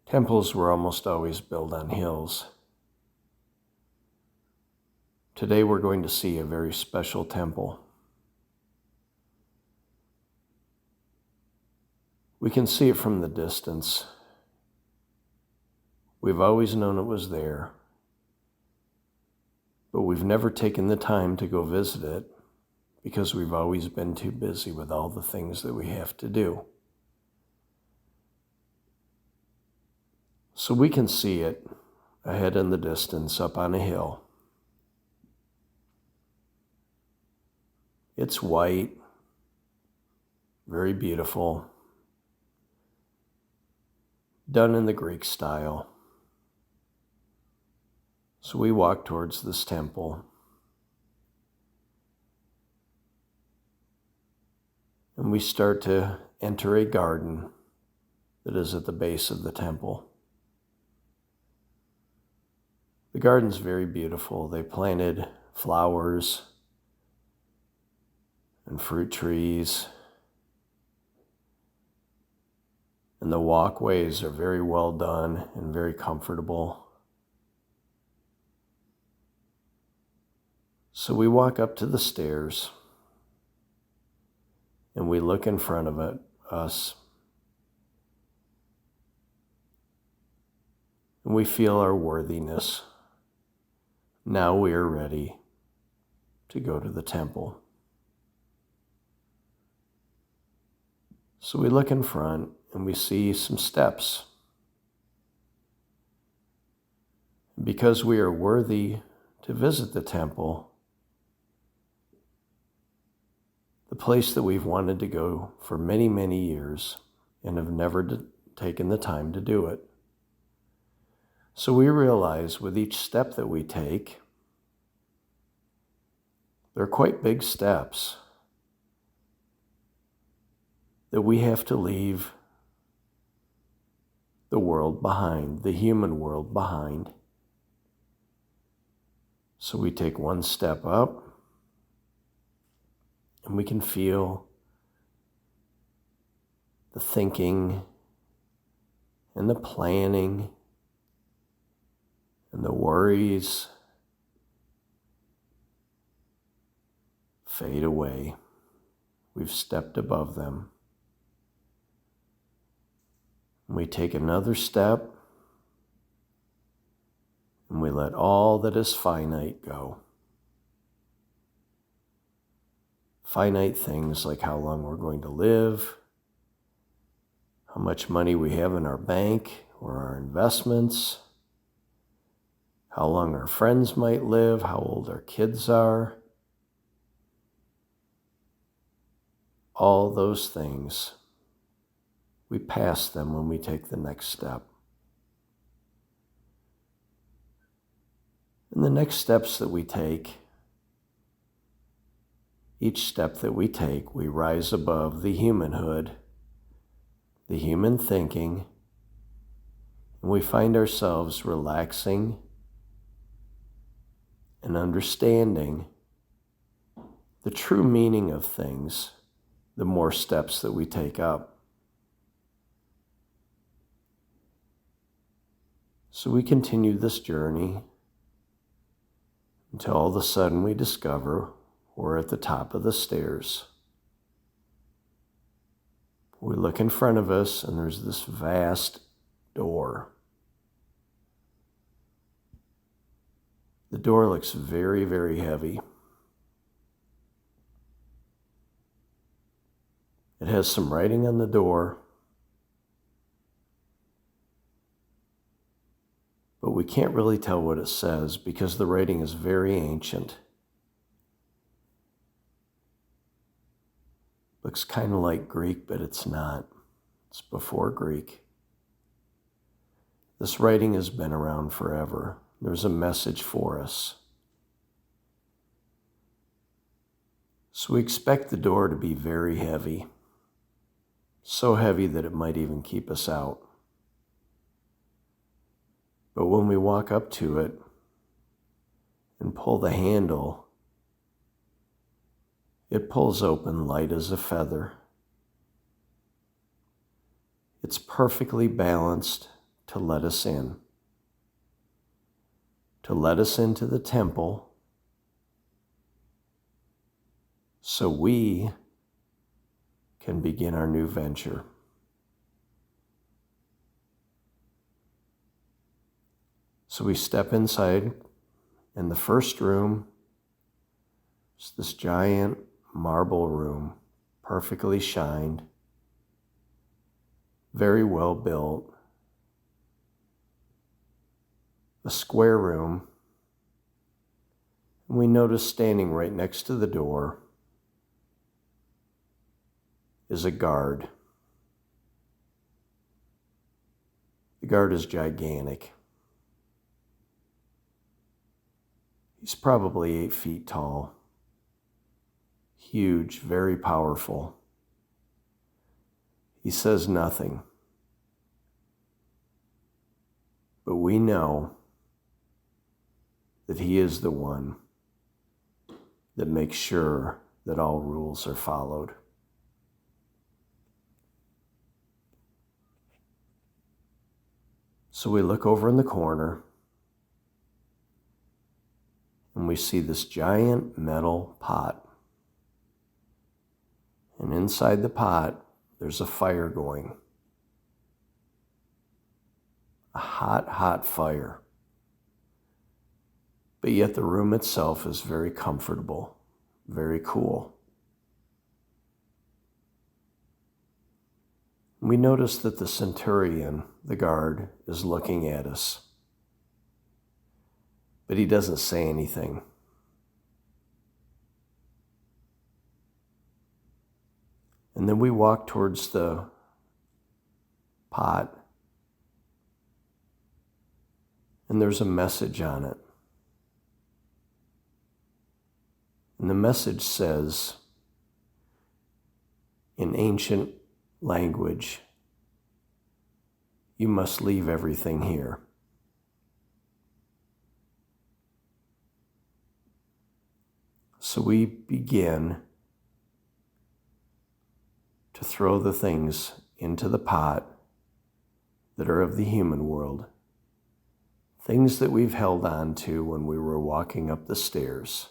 Temples were almost always built on hills. Today we're going to see a very special temple. We can see it from the distance. We've always known it was there, but we've never taken the time to go visit it because we've always been too busy with all the things that we have to do. So we can see it ahead in the distance up on a hill. It's white, very beautiful, done in the Greek style. So we walk towards this temple. And we start to enter a garden that is at the base of the temple. The garden's very beautiful. They planted flowers and fruit trees. And the walkways are very well done and very comfortable. So we walk up to the stairs and we look in front of us. And we feel our worthiness. Now we are ready to go to the temple. So we look in front and we see some steps. Because we are worthy to visit the temple, the place that we've wanted to go for many, many years and have never taken the time to do it. So we realize with each step that we take, they're quite big steps that we have to leave the world behind, the human world behind. So we take one step up and we can feel the thinking and the planning and the worries fade away. We've stepped above them. And we take another step and we let all that is finite go. Finite things like how long we're going to live, how much money we have in our bank or our investments, how long our friends might live, how old our kids are. All those things, we pass them when we take the next step. And the next steps that we take, each step that we take, we rise above the humanhood, the human thinking, and we find ourselves relaxing and understanding the true meaning of things, the more steps that we take up. So we continue this journey until all of a sudden we discover we're at the top of the stairs. We look in front of us and there's this vast door. The door looks very, very heavy. It has some writing on the door, but we can't really tell what it says because the writing is very ancient. Looks kind of like Greek, but it's not. It's before Greek. This writing has been around forever. There's a message for us. So we expect the door to be very heavy. So heavy that it might even keep us out. But when we walk up to it and pull the handle, it pulls open light as a feather. It's perfectly balanced, to let us in. To let us into the temple so we can begin our new venture. So we step inside, and the first room is this giant marble room, perfectly shined, very well built, a square room. And we notice standing right next to the door is a guard. The guard is gigantic. He's probably 8 feet tall, huge, very powerful. He says nothing, but we know that he is the one that makes sure that all rules are followed. So we look over in the corner, and we see this giant metal pot. And inside the pot, there's a fire going. A hot, hot fire. But yet the room itself is very comfortable, very cool. We notice that the centurion, the guard, is looking at us. But he doesn't say anything. And then we walk towards the pot, and there's a message on it. And the message says, in ancient language, you must leave everything here. So we begin to throw the things into the pot that are of the human world, things that we've held on to when we were walking up the stairs.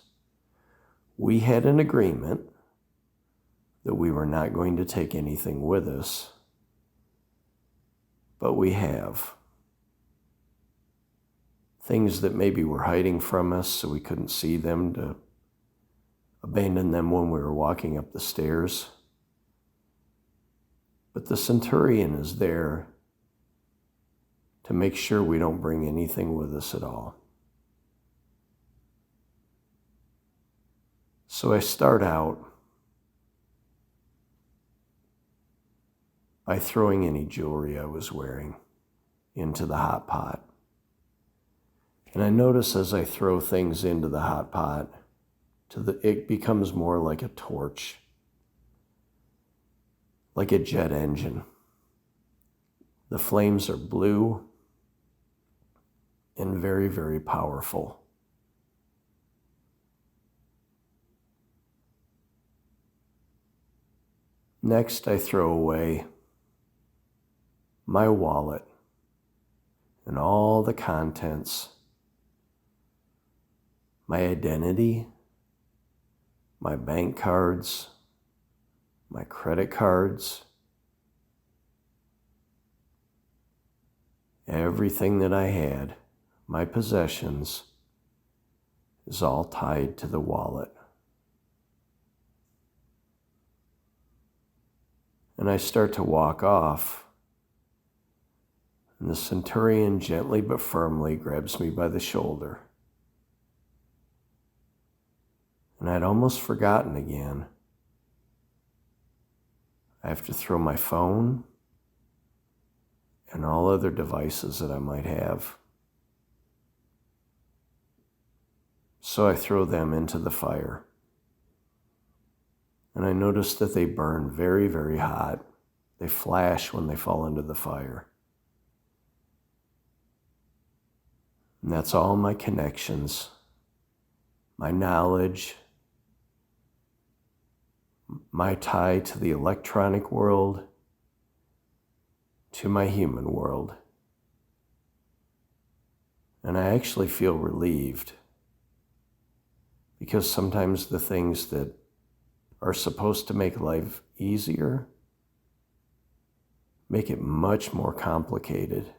We had an agreement that we were not going to take anything with us, but we have. Things that maybe were hiding from us so we couldn't see them, to abandon them when we were walking up the stairs. But the centurion is there to make sure we don't bring anything with us at all. So I start out by throwing any jewelry I was wearing into the hot pot. And I notice as I throw things into the hot pot, it becomes more like a torch, like a jet engine. The flames are blue and very, very powerful. Next, I throw away my wallet and all the contents, my identity, my bank cards, my credit cards, everything that I had, my possessions, is all tied to the wallet. And I start to walk off, and the centurion gently but firmly grabs me by the shoulder. And I'd almost forgotten again. I have to throw my phone and all other devices that I might have. So I throw them into the fire. And I notice that they burn very, very hot. They flash when they fall into the fire. And that's all my connections, my knowledge, my tie to the electronic world, to my human world. And I actually feel relieved, because sometimes the things that are supposed to make life easier make it much more complicated.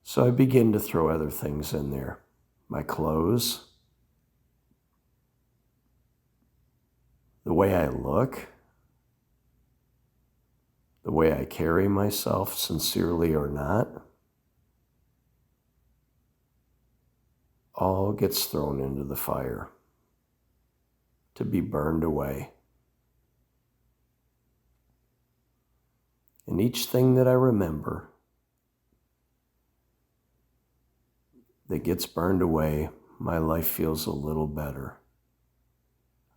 So I begin to throw other things in there. My clothes, the way I look, the way I carry myself, sincerely or not, all gets thrown into the fire to be burned away. And each thing that I remember that gets burned away, my life feels a little better.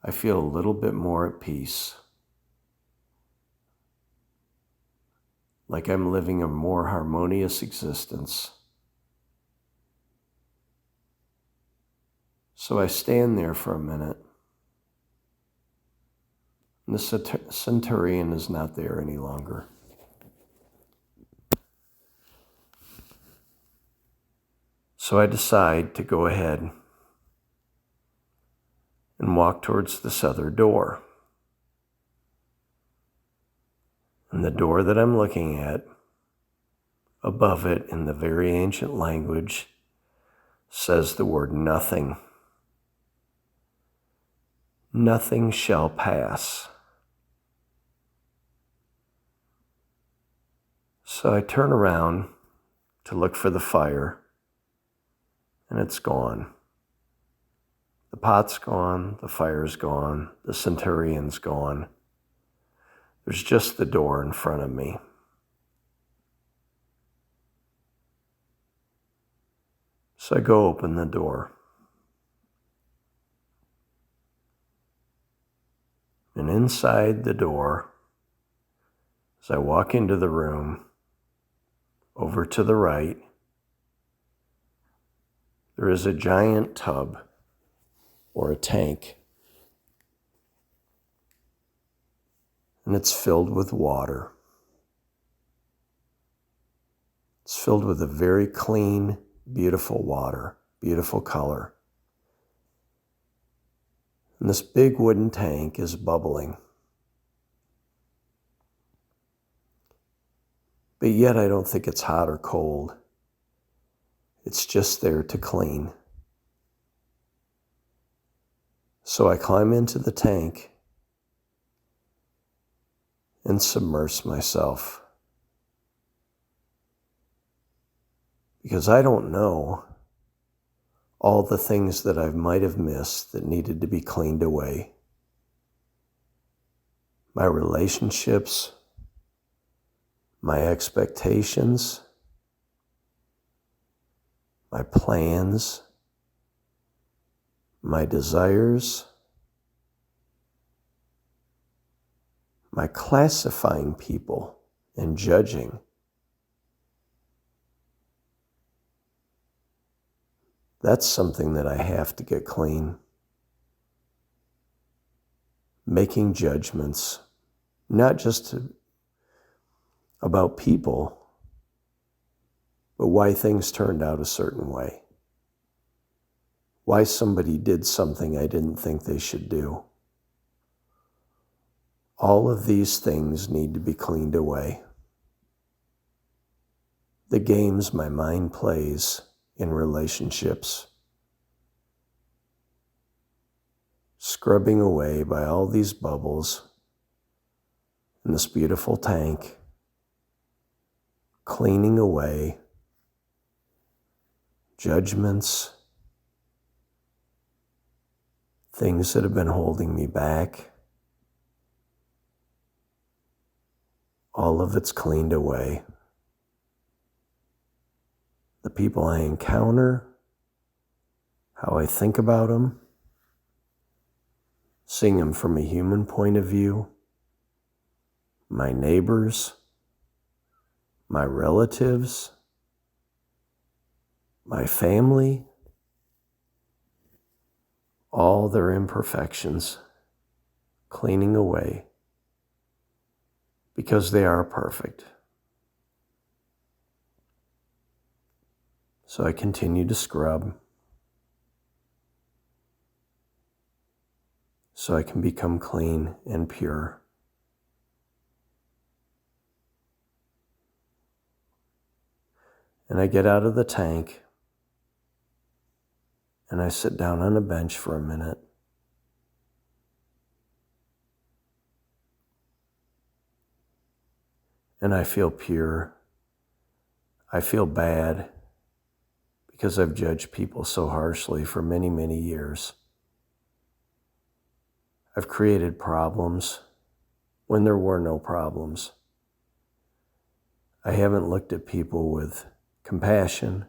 I feel a little bit more at peace. Like I'm living a more harmonious existence. So I stand there for a minute. And the centurion is not there any longer. So I decide to go ahead and walk towards this other door. And the door that I'm looking at, above it in the very ancient language, says the word nothing. Nothing shall pass. So I turn around to look for the fire, and it's gone. The pot's gone, the fire's gone, the centurion's gone. There's just the door in front of me. So I go open the door. And inside the door, as I walk into the room, over to the right, there is a giant tub or a tank. And it's filled with water. It's filled with a very clean, beautiful water, beautiful color. And this big wooden tank is bubbling. But yet I don't think it's hot or cold. It's just there to clean. So I climb into the tank and submerge myself. Because I don't know all the things that I might have missed that needed to be cleaned away. My relationships, my expectations, my plans, my desires, my classifying people and judging. That's something that I have to get clean. Making judgments, not just about people, but why things turned out a certain way. Why somebody did something I didn't think they should do. All of these things need to be cleaned away. The games my mind plays in relationships, scrubbing away by all these bubbles in this beautiful tank, cleaning away judgments, things that have been holding me back. All of it's cleaned away. The people I encounter, how I think about them, seeing them from a human point of view, my neighbors, my relatives, my family, all their imperfections, cleaning away, because they are perfect. So I continue to scrub so I can become clean and pure. And I get out of the tank and I sit down on a bench for a minute. And I feel pure. I feel bad because I've judged people so harshly for many, many years. I've created problems when there were no problems. I haven't looked at people with compassion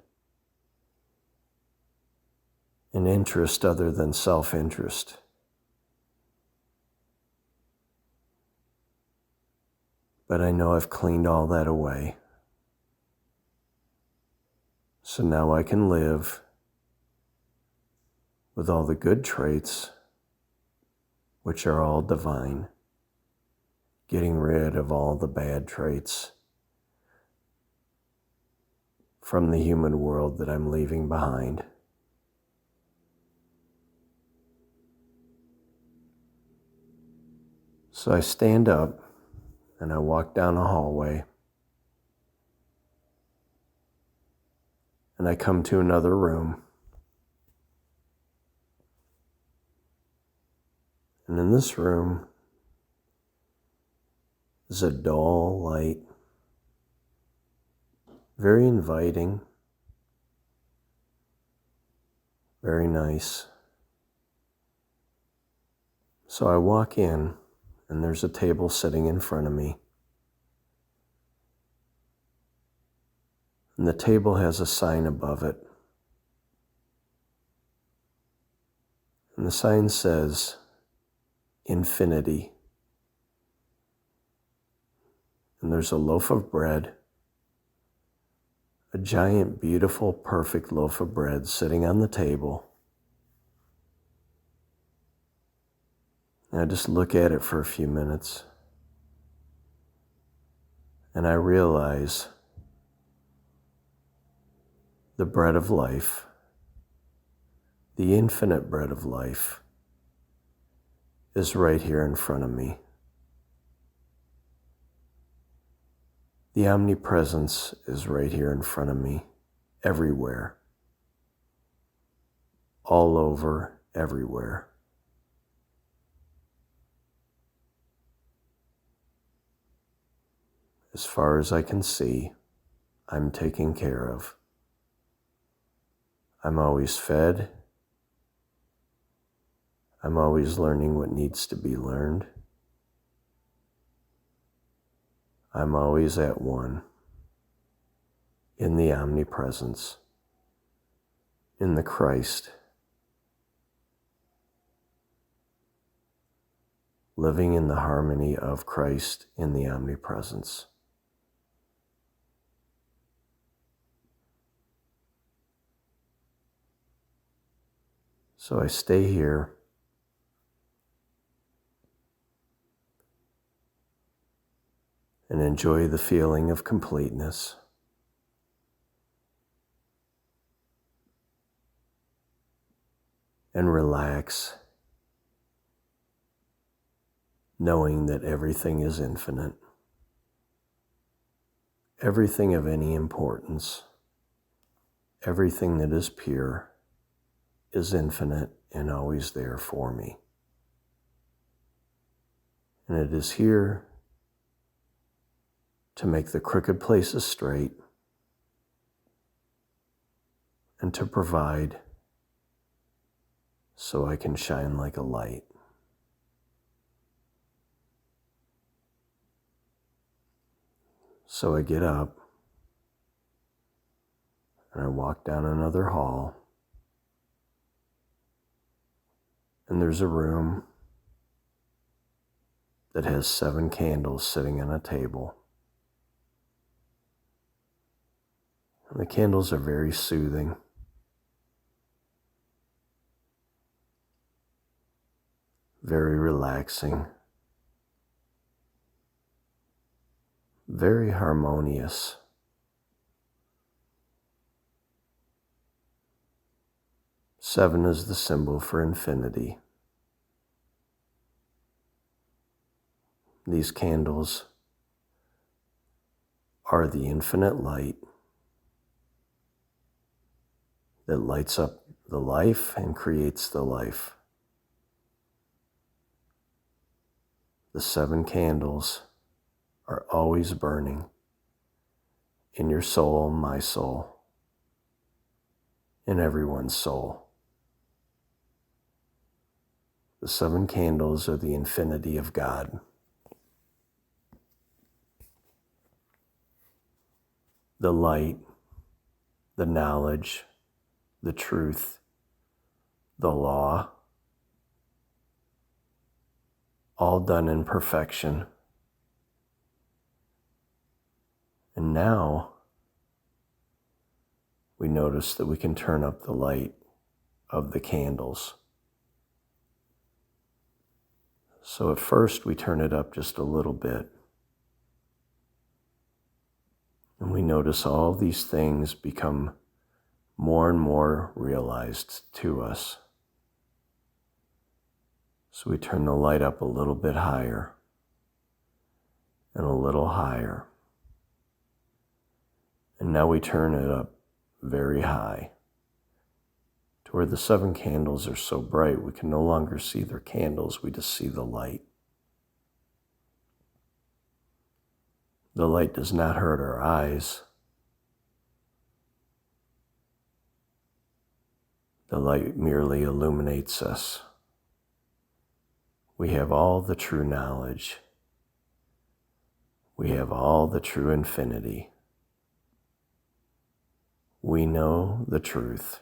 and interest other than self-interest. But I know I've cleaned all that away. So now I can live with all the good traits, which are all divine, getting rid of all the bad traits from the human world that I'm leaving behind. So I stand up and I walk down a hallway and I come to another room. And in this room is a dull light, very inviting, very nice. So I walk in and there's a table sitting in front of me. And the table has a sign above it. And the sign says, Infinity. And there's a loaf of bread, a giant, beautiful, perfect loaf of bread sitting on the table. And I just look at it for a few minutes. And I realize the bread of life, the infinite bread of life, is right here in front of me. The omnipresence is right here in front of me, everywhere, all over, everywhere. As far as I can see, I'm taken care of. I'm always fed. I'm always learning what needs to be learned. I'm always at one, in the omnipresence, in the Christ, living in the harmony of Christ in the omnipresence. So I stay here and enjoy the feeling of completeness. And relax, knowing that everything is infinite. Everything of any importance, everything that is pure, is infinite and always there for me. And it is here to make the crooked places straight and to provide so I can shine like a light. So I get up and I walk down another hall, and there's a room that has 7 candles sitting on a table. And the candles are very soothing. Very relaxing. Very harmonious. 7 is the symbol for infinity. These candles are the infinite light that lights up the life and creates the life. The 7 candles are always burning in your soul, my soul, in everyone's soul. The 7 candles are the infinity of God. The light, the knowledge, the truth, the law, all done in perfection. And now we notice that we can turn up the light of the candles. So at first we turn it up just a little bit. And we notice all these things become more and more realized to us. So we turn the light up a little bit higher and a little higher. And now we turn it up very high to where the 7 candles are so bright we can no longer see their candles, we just see the light. The light does not hurt our eyes. The light merely illuminates us. We have all the true knowledge. We have all the true infinity. We know the truth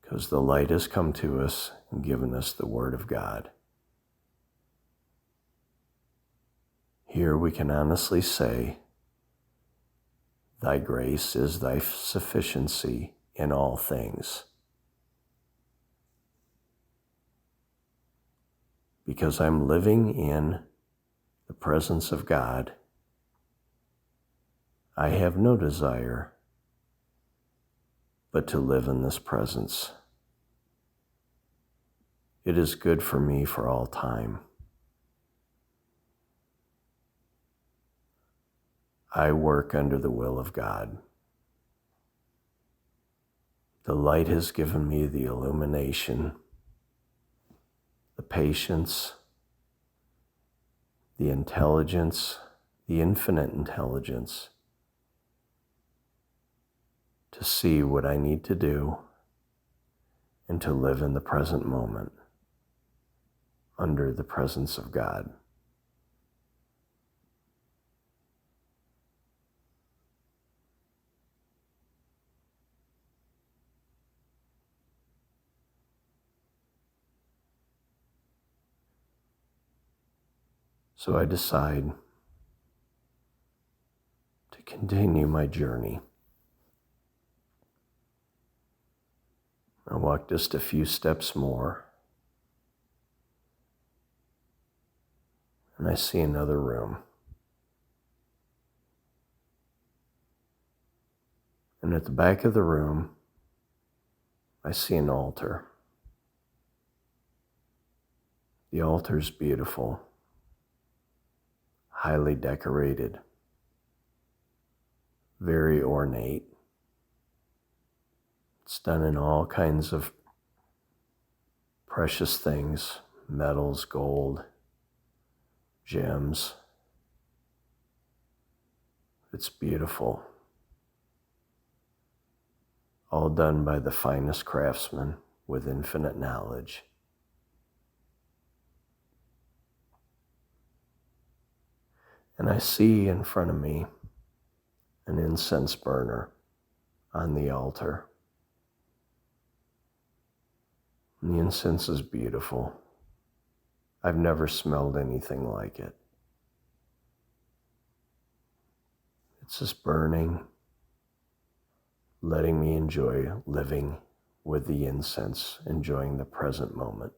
because the light has come to us and given us the Word of God. Here we can honestly say, Thy grace is thy sufficiency in all things. Because I'm living in the presence of God, I have no desire but to live in this presence. It is good for me for all time. I work under the will of God. The light has given me the illumination, the patience, the intelligence, the infinite intelligence to see what I need to do and to live in the present moment under the presence of God. So I decide to continue my journey. I walk just a few steps more, and I see another room. And at the back of the room, I see an altar. The altar is beautiful, highly decorated, very ornate. It's done in all kinds of precious things, metals, gold, gems. It's beautiful. All done by the finest craftsmen with infinite knowledge. And I see in front of me an incense burner on the altar. And the incense is beautiful. I've never smelled anything like it. It's just burning, letting me enjoy living with the incense, enjoying the present moment,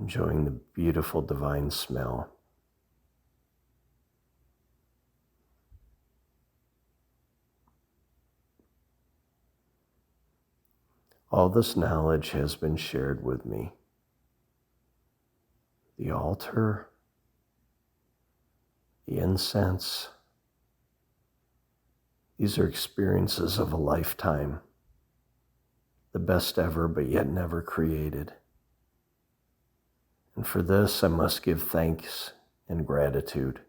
enjoying the beautiful divine smell. All this knowledge has been shared with me. The altar, the incense, these are experiences of a lifetime, the best ever, but yet never created. And for this, I must give thanks and gratitude.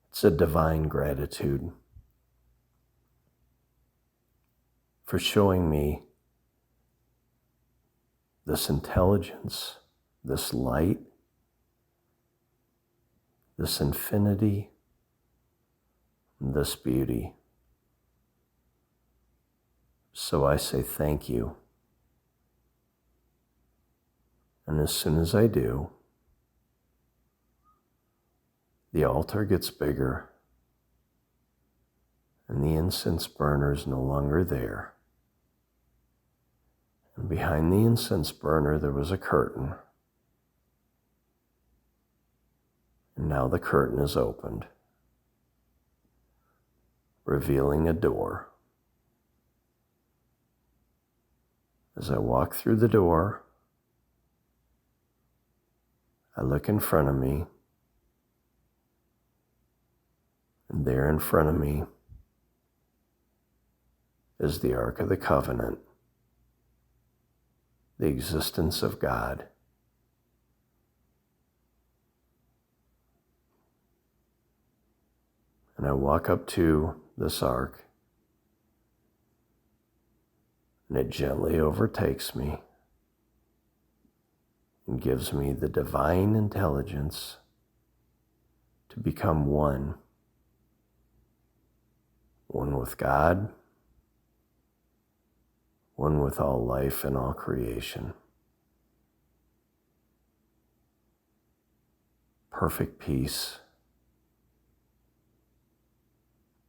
It's a divine gratitude for showing me this intelligence, this light, this infinity, this beauty. So I say thank you. And as soon as I do, the altar gets bigger and the incense burner is no longer there. And behind the incense burner, there was a curtain. And now the curtain is opened, revealing a door. As I walk through the door, I look in front of me, and there in front of me is the Ark of the Covenant, the existence of God. And I walk up to this ark, and it gently overtakes me and gives me the divine intelligence to become one with God, one with all life and all creation. Perfect peace,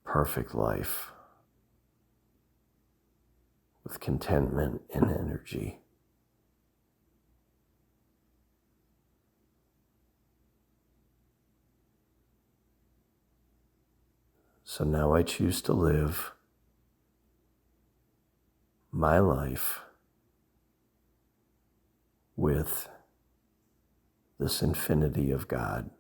perfect life, with contentment and energy. So now I choose to live my life with this infinity of God.